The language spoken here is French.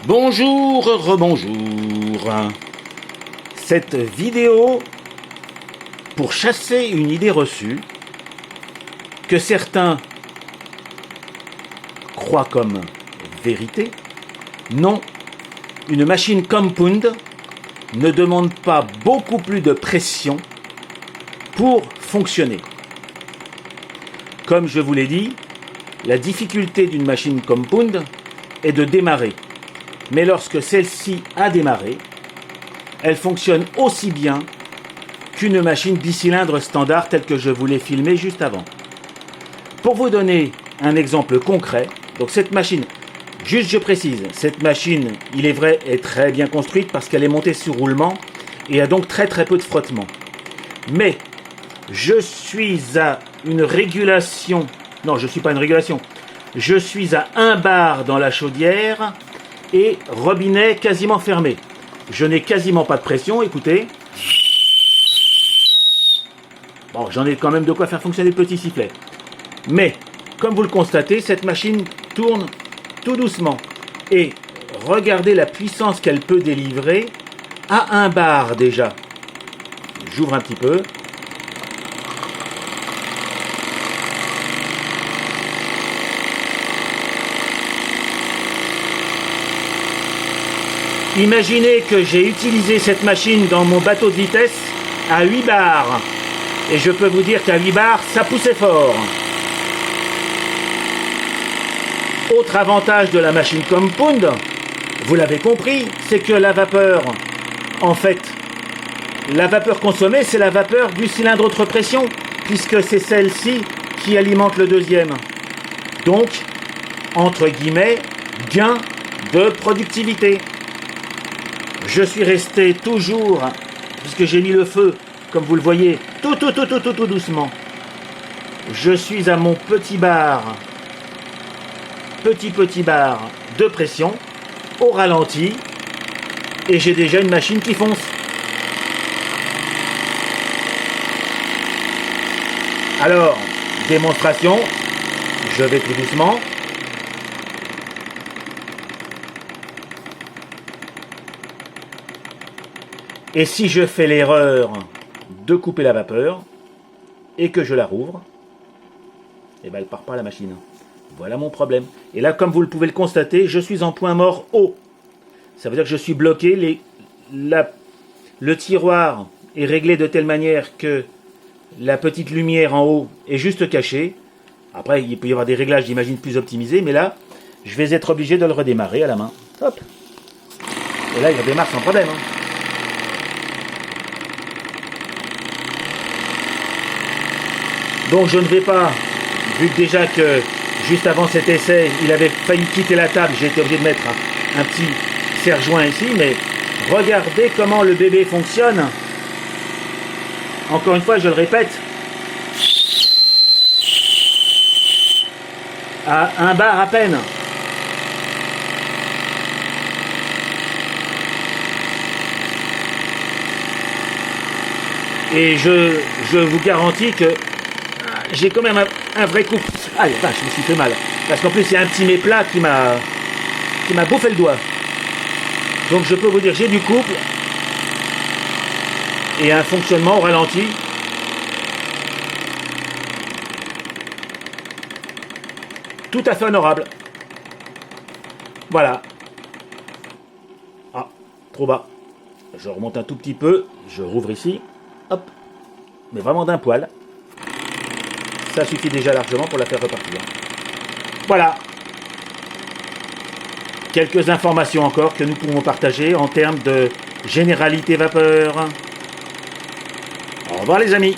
Bonjour, rebonjour. Cette vidéo pour chasser une idée reçue que certains croient comme vérité. Non, une machine compound ne demande pas beaucoup plus de pression pour fonctionner. Comme je vous l'ai dit, la difficulté d'une machine compound est de démarrer. Mais lorsque celle-ci a démarré, elle fonctionne aussi bien qu'une machine bicylindre standard telle que je vous l'ai filmée juste avant. Pour vous donner un exemple concret, donc cette machine, juste je précise, cette machine, il est vrai, est très bien construite parce qu'elle est montée sur roulement et a donc très peu de frottement. Mais je suis à une régulation, non je ne suis pas à une régulation, je suis à 1 bar dans la chaudière et robinet quasiment fermé. Je n'ai quasiment pas de pression, écoutez. Bon, j'en ai quand même de quoi faire fonctionner le petit sifflet. Mais, comme vous le constatez, cette machine tourne tout doucement. Et regardez la puissance qu'elle peut délivrer à 1 bar déjà. J'ouvre un petit peu. Imaginez que j'ai utilisé cette machine dans mon bateau de vitesse à 8 bars. Et je peux vous dire qu'à 8 bars, ça poussait fort. Autre avantage de la machine compound, vous l'avez compris, c'est que la vapeur, en fait, la vapeur consommée, c'est la vapeur du cylindre haute pression, puisque c'est celle-ci qui alimente le deuxième. Donc, entre guillemets, gain de productivité. Je suis resté toujours, puisque j'ai mis le feu, comme vous le voyez, tout doucement. Je suis à mon petit bar, petit bar de pression, au ralenti, et j'ai déjà une machine qui fonce. Alors, démonstration, je vais tout doucement. Et si je fais l'erreur de couper la vapeur et que je la rouvre, eh ben elle part pas la machine. Voilà mon problème. Et là, comme vous pouvez le constater, je suis en point mort haut. Ça veut dire que je suis bloqué. Le tiroir est réglé de telle manière que la petite lumière en haut est juste cachée. Après, il peut y avoir des réglages, j'imagine, plus optimisés. Mais là, je vais être obligé de le redémarrer à la main. Hop. Et là, il redémarre sans problème. Donc je ne vais pas, vu que déjà que juste avant cet essai, il avait failli quitter la table, j'ai été obligé de mettre un petit serre-joint ici, mais regardez comment le bébé fonctionne. Encore une fois, je le répète, à 1 bar à peine. Et je vous garantis que j'ai quand même un vrai coup. Ah, je me suis fait mal. Parce qu'en plus, il y a un petit méplat qui m'a bouffé le doigt. Donc, je peux vous dire, j'ai du couple et un fonctionnement au ralenti. Tout à fait honorable. Voilà. Ah, trop bas. Je remonte un tout petit peu. Je rouvre ici. Hop. Mais vraiment d'un poil. Ça suffit déjà largement pour la faire repartir. Voilà. Quelques informations encore que nous pouvons partager en termes de généralité vapeur. Au revoir les amis.